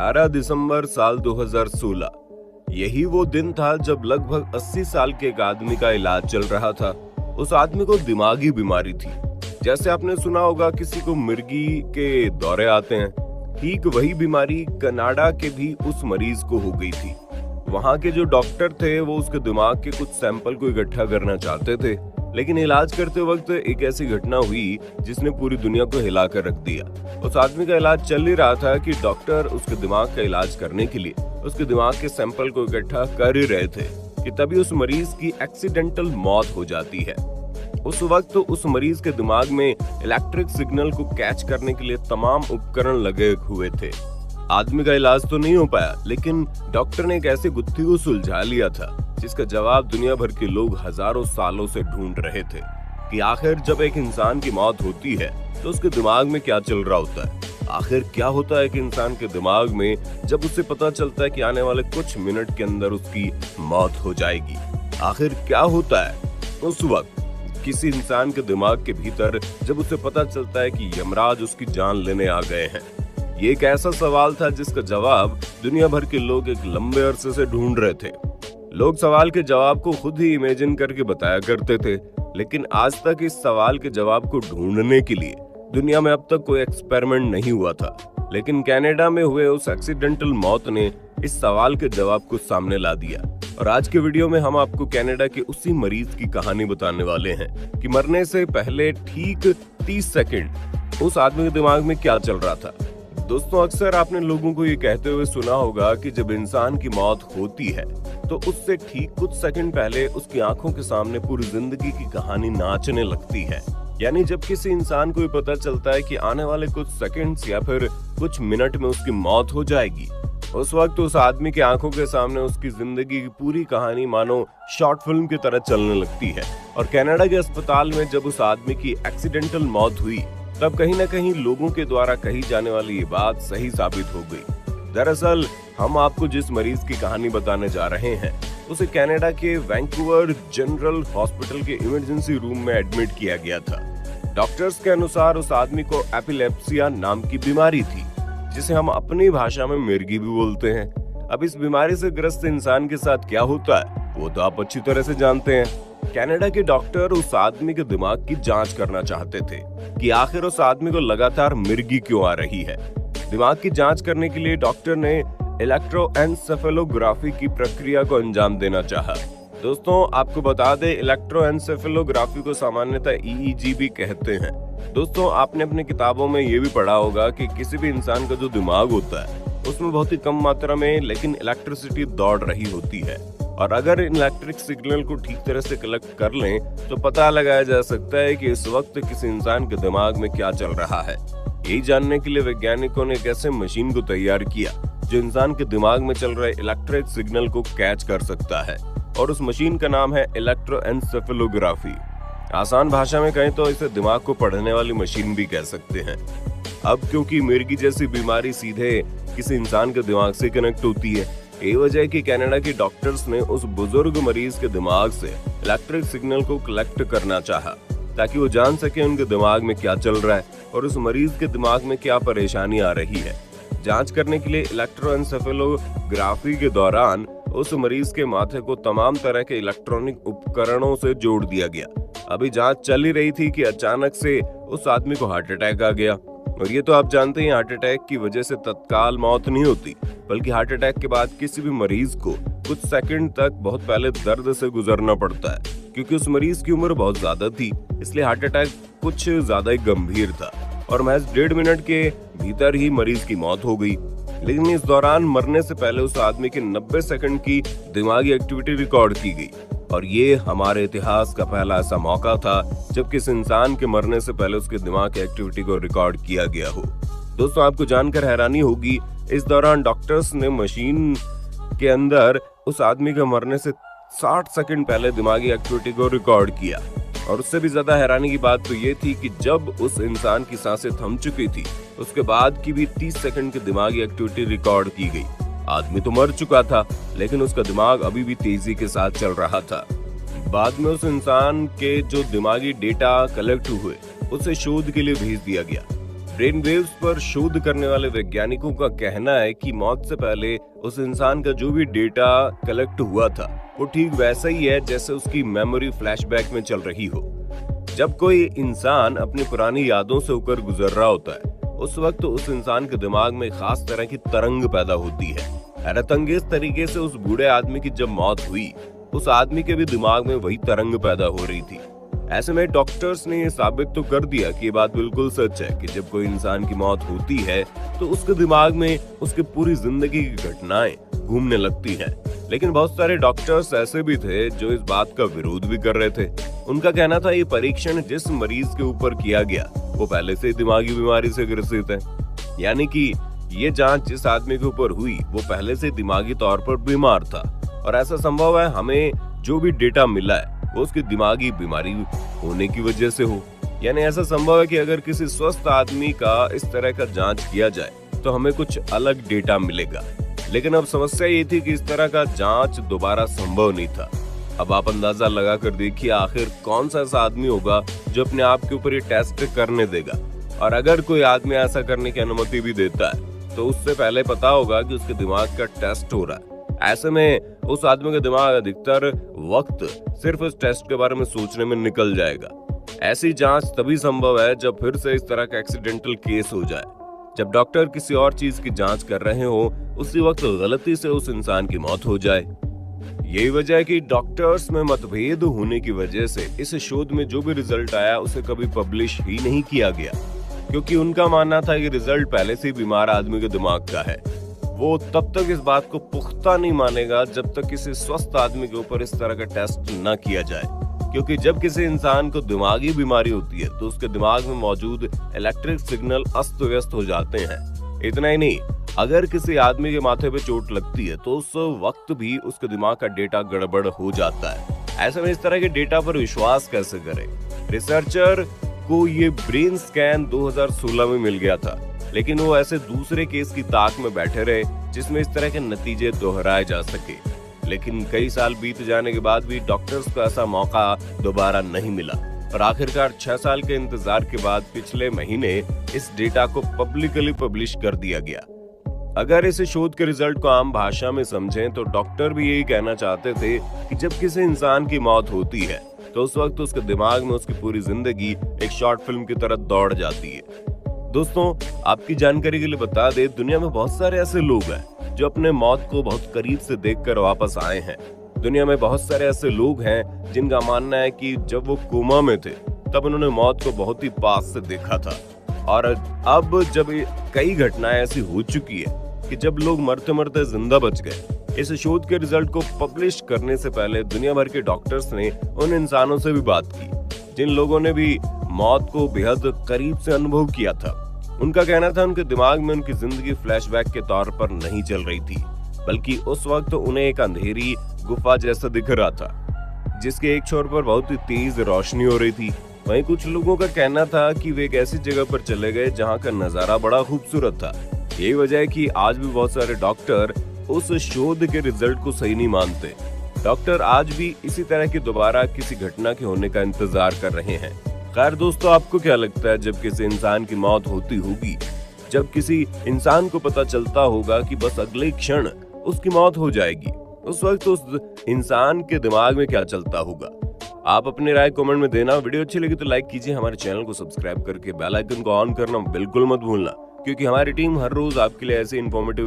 18 दिसंबर साल 2016। यही वो दिन था जब लगभग 80 साल के एक आदमी का इलाज चल रहा था। उस आदमी को दिमागी बीमारी थी। जैसे आपने सुना होगा किसी को मिर्गी के दौरे आते हैं, ठीक वही बीमारी कनाडा के भी उस मरीज को हो गई थी। वहां के जो डॉक्टर थे वो उसके दिमाग के कुछ सैंपल को इकट्ठा करना चाहते थे, लेकिन इलाज करते वक्त एक ऐसी घटना हुई जिसने पूरी दुनिया को हिला कर रख दिया। उस आदमी का इलाज चल ही रहा था कि डॉक्टर उसके दिमाग का इलाज करने के लिए उसके दिमाग के सैंपल को इकट्ठा कर ही रहे थे कि तभी उस मरीज की एक्सीडेंटल मौत हो जाती है। उस वक्त उस मरीज के दिमाग में इलेक्ट्रिक सिग्नल को कैच करने के लिए तमाम उपकरण लगे हुए थे। आदमी का इलाज तो नहीं हो पाया, लेकिन डॉक्टर ने एक ऐसी गुत्थी को सुलझा लिया था जिसका जवाब दुनिया भर के लोग हजारों सालों से ढूंढ रहे थे कि आखिर जब एक इंसान की मौत होती है तो उसके दिमाग में क्या चल रहा होता है। आखिर क्या होता है कि इंसान के दिमाग में जब उसे पता चलता है कि आने वाले कुछ मिनट के अंदर उसकी मौत हो जाएगी। आखिर क्या होता है उस वक्त किसी इंसान के दिमाग के भीतर जब उसे पता चलता है कि यमराज उसकी जान लेने आ गए हैं। ये एक ऐसा सवाल था जिसका जवाब दुनिया भर के लोग एक लंबे अरसे से ढूंढ रहे थे। लोग सवाल के जवाब को खुद ही इमेजिन करके बताया करते थे, लेकिन आज तक इस सवाल के जवाब को ढूंढने के लिए दुनिया में अब तक कोई एक्सपेरिमेंट नहीं हुआ था। लेकिन कनाडा में हुए उस एक्सीडेंटल मौत ने इस सवाल के जवाब को सामने ला दिया। और आज के वीडियो में हम आपको कनाडा के उसी मरीज की कहानी बताने वाले हैं कि मरने से पहले ठीक 30 सेकंड उस आदमी के दिमाग में क्या चल रहा था। दोस्तों, अक्सर आपने लोगों को ये कहते हुए सुना होगा कि जब इंसान की मौत होती है तो उससे ठीक कुछ सेकंड पहले उसकी आंखों के सामने पूरी जिंदगी की कहानी नाचने लगती है। यानी जब किसी इंसान को पता चलता है कि आने वाले कुछ सेकंड्स या फिर कुछ मिनट में उसकी मौत हो जाएगी, उस वक्त उस आदमी की आंखों के सामने उसकी जिंदगी की पूरी कहानी मानो शॉर्ट फिल्म की तरह चलने लगती है। और कनाडा के अस्पताल में जब उस आदमी की एक्सीडेंटल मौत हुई, तब कहीं न कहीं लोगों के द्वारा कही जाने वाली ये बात सही साबित हो गई। दरअसल हम आपको जिस मरीज की कहानी बताने जा रहे हैं उसे कनाडा के वैंकूवर जनरल हॉस्पिटल के इमरजेंसी रूम में एडमिट किया गया था। डॉक्टर्स के अनुसार उस आदमी को एपिलेप्सिया नाम की बीमारी थी, जिसे हम अपनी भाषा में मिर्गी भी बोलते हैं। अब इस बीमारी से ग्रस्त इंसान के साथ क्या होता है वो तो आप अच्छी तरह से जानते हैं। कनाडा के डॉक्टर उस आदमी के दिमाग की जांच करना चाहते थे कि आखिर उस आदमी को लगातार मिर्गी क्यों आ रही है। दिमाग की जांच करने के लिए डॉक्टर ने इलेक्ट्रोएन्सेफेलोग्राफी की प्रक्रिया को अंजाम देना चाहा। दोस्तों, आपको बता दें, इलेक्ट्रोएन्सेफेलोग्राफी को सामान्यतः EEG भी कहते हैं। दोस्तों, आपने अपनी किताबों में ये भी पढ़ा होगा कि किसी भी इंसान का जो दिमाग होता है उसमें बहुत ही कम मात्रा में लेकिन इलेक्ट्रिसिटी दौड़ रही होती है, और अगर इन इलेक्ट्रिक सिग्नल को ठीक तरह से कलेक्ट कर लें तो पता लगाया जा सकता है कि इस वक्त किसी इंसान के दिमाग में क्या चल रहा है। यही जानने के लिए वैज्ञानिकों ने एक ऐसे मशीन को तैयार किया जो इंसान के दिमाग में चल रहे इलेक्ट्रिक सिग्नल को कैच कर सकता है, और उस मशीन का नाम है इलेक्ट्रोएन्सेफेलोग्राफी। आसान भाषा में कहें तो इसे दिमाग को पढ़ने वाली मशीन भी कह सकते हैं। अब क्योंकि मिर्गी जैसी बीमारी सीधे किसी इंसान के दिमाग से कनेक्ट होती है, यही वजह है कि कनाडा के डॉक्टर्स ने उस बुजुर्ग मरीज के दिमाग से इलेक्ट्रिक सिग्नल को कलेक्ट करना चाहा ताकि वो जान सके उनके दिमाग में क्या चल रहा है और उस मरीज के दिमाग में क्या परेशानी आ रही है। जांच करने के लिए इलेक्ट्रोएन्सेफेलोग्राफी के दौरान उस मरीज के माथे को तमाम तरह के इलेक्ट्रॉनिक उपकरणों से जोड़ दिया गया। अभी जांच चल ही रही थी कि अचानक से उस आदमी को हार्ट अटैक आ गया। और ये तो आप जानते हैं, हार्ट अटैक की वजह से तत्काल मौत नहीं होती, बल्कि हार्ट अटैक के बाद किसी भी मरीज को कुछ सेकंड तक बहुत पहले दर्द से गुजरना पड़ता है। क्योंकि उस मरीज की उम्र बहुत ज्यादा थी, इसलिए हार्ट अटैक कुछ ज्यादा ही गंभीर था और महज 1.5 मिनट के भीतर ही मरीज की मौत हो गई। लेकिन इस दौरान मरने से पहले उस आदमी की 90 सेकंड की दिमागी एक्टिविटी रिकॉर्ड की गई, और ये हमारे इतिहास का पहला ऐसा मौका था जब किसी इंसान के मरने से पहले उसके दिमाग की एक्टिविटी को रिकॉर्ड किया गया हो। दोस्तों, आपको जानकर हैरानी होगी, इस दौरान डॉक्टर्स ने मशीन के अंदर उस आदमी के मरने से 60 सेकंड पहले दिमागी एक्टिविटी को रिकॉर्ड किया। और उससे भी ज्यादा हैरानी की बात तो ये थी कि जब उस इंसान की सांसें थम चुकी थी, उसके बाद की भी 30 सेकंड की दिमागी एक्टिविटी रिकॉर्ड की गई। आदमी तो मर चुका था, लेकिन उसका दिमाग अभी भी तेजी के साथ चल रहा था। बाद में उस इंसान के जो दिमागी डेटा कलेक्ट हुए उसे शोध के लिए भेज दिया गया। ब्रेन वेव्स पर शोध करने वाले वैज्ञानिकों का कहना है कि मौत से पहले उस इंसान का जो भी डेटा कलेक्ट हुआ था वो ठीक वैसा ही है जैसे उसकी मेमोरी फ्लैशबैक में चल रही हो। जब कोई इंसान अपनी पुरानी यादों से होकर गुजर रहा होता है उस वक्त उस इंसान के दिमाग में खास तरह की तरंग पैदा होती है। हैरतअंगेज तरीके से उस बूढ़े आदमी की जब मौत हुई उस आदमी के भी दिमाग में वही तरंग पैदा हो रही थी। ऐसे में डॉक्टर्स ने ये साबित तो कर दिया कि ये बात बिल्कुल सच है कि जब कोई इंसान की मौत होती है तो उसके दिमाग में उसकी पूरी जिंदगी की घटनाएं घूमने लगती हैं। लेकिन बहुत सारे डॉक्टर्स ऐसे भी थे जो इस बात का विरोध भी कर रहे थे। उनका कहना था ये परीक्षण जिस मरीज के ऊपर किया गया वो पहले से दिमागी बीमारी से ग्रसित है, यानी कि ये जांच जिस आदमी के ऊपर हुई वो पहले से दिमागी तौर पर बीमार था और ऐसा संभव है हमें जो भी डेटा मिला है वो उसकी दिमागी बीमारी होने की वजह से हो। यानी ऐसा संभव है कि अगर किसी स्वस्थ आदमी का इस तरह का जांच किया जाए तो हमें कुछ अलग डेटा मिलेगा। लेकिन अब समस्या ये थी कि इस तरह का जांच दोबारा संभव नहीं था। अब आप अंदाजा लगा कर देखिए आखिर कौन सा ऐसा आदमी होगा जो अपने आप के ऊपर ये टेस्ट करने देगा। और अगर कोई आदमी ऐसा करने की अनुमति भी देता है तो उससे पहले पता होगा कि उसके दिमाग का टेस्ट हो रहा है। ऐसे में उस आदमी का दिमाग अधिकतर वक्त सिर्फ इस टेस्ट के बारे में सोचने में निकल जाएगा। ऐसी जांच तभी संभव है जब फिर से इस तरह का एक्सीडेंटल केस हो जाए, जब डॉक्टर किसी और चीज की जांच कर रहे हो उसी वक्त गलती से उस इंसान की मौत हो जाए। यही वजह है कि डॉक्टर्स में मतभेद होने की वजह से इस शोध में जो भी रिजल्ट आया उसे कभी पब्लिश ही नहीं किया गया, क्योंकि उनका मानना था कि रिजल्ट पहले से ही बीमार आदमी के दिमाग का है। वो तब तक इस बात को पुख्ता नहीं मानेगा जब तक किसी स्वस्थ आदमी के ऊपर इस तरह का टेस्ट न किया जाए, क्योंकि जब किसी इंसान को दिमागी बीमारी होती है तो उसके दिमाग में मौजूद इलेक्ट्रिक सिग्नल अस्त व्यस्त हो जाते हैं। इतना ही नहीं, अगर किसी आदमी के माथे पे चोट लगती है तो उस वक्त भी उसके दिमाग का डेटा गड़बड़ हो जाता है। ऐसे में इस तरह के डेटा पर विश्वास कैसे करें? रिसर्चर को ये ब्रेन स्कैन 2016 में मिल गया था, लेकिन वो ऐसे दूसरे केस की ताक में बैठे रहे जिसमें इस तरह के नतीजे दोहराए जा सके। लेकिन कई साल बीत जाने के बाद भी डॉक्टर्स को ऐसा मौका दोबारा नहीं मिला और आखिरकार 6 साल के इंतजार के बाद पिछले महीने इस डेटा को पब्लिकली पब्लिश कर दिया गया। अगर इस शोध के रिजल्ट को आम भाषा में समझें तो डॉक्टर भी यही कहना चाहते थे कि जब किसी इंसान की मौत होती है तो उस वक्त उसके दिमाग में उसकी पूरी जिंदगी एक शॉर्ट फिल्म की तरह दौड़ जाती है। दोस्तों, आपकी जानकारी के लिए बता दें, दुनिया में बहुत सारे ऐसे लोग हैं जो अपने मौत को बहुत करीब से देखकर वापस आए हैं। दुनिया में बहुत सारे ऐसे लोग हैं जिनका मानना है कि जब वो कोमा में थे तब उन्होंने मौत को बहुत ही पास से देखा था। और अब जब कई घटनाएं ऐसी हो चुकी है कि जब लोग मरते मरते जिंदा बच गए। इस शोध के रिजल्ट को पब्लिश करने से पहले दुनिया भर के डॉक्टर्स ने उन इंसानों से भी बात की जिन लोगों ने भी मौत को बेहद करीब से अनुभव किया था। उनका कहना था उनके दिमाग में उनकी जिंदगी फ्लैशबैक के तौर पर नहीं चल रही थी, बल्कि उस वक्त उन्हें एक अंधेरी गुफा जैसा दिख रहा था जिसके एक छोर पर बहुत ही तेज रोशनी हो रही थी। वहीं कुछ लोगों का कहना था कि वे एक ऐसी जगह पर चले गए जहां का नजारा बड़ा खूबसूरत था। यही वजह है कि आज भी बहुत सारे डॉक्टर उस शोध के रिजल्ट को सही नहीं मानते। डॉक्टर आज भी इसी तरह की दोबारा किसी घटना के होने का इंतजार कर रहे हैं। खैर दोस्तों, आपको क्या लगता है जब किसी इंसान की मौत होती होगी, जब किसी इंसान को पता चलता होगा कि बस अगले क्षण उसकी मौत हो जाएगी, उस वक्त उस इंसान के दिमाग में क्या चलता होगा? आप अपनी राय कमेंट में देना। वीडियो अच्छी लगी तो लाइक कीजिए, हमारे चैनल को सब्सक्राइब करके बेल आइकन को ऑन करना बिल्कुल मत भूलना, क्योंकि हमारी टीम हर रोज आपके लिए ऐसे इन्फॉर्मेटिव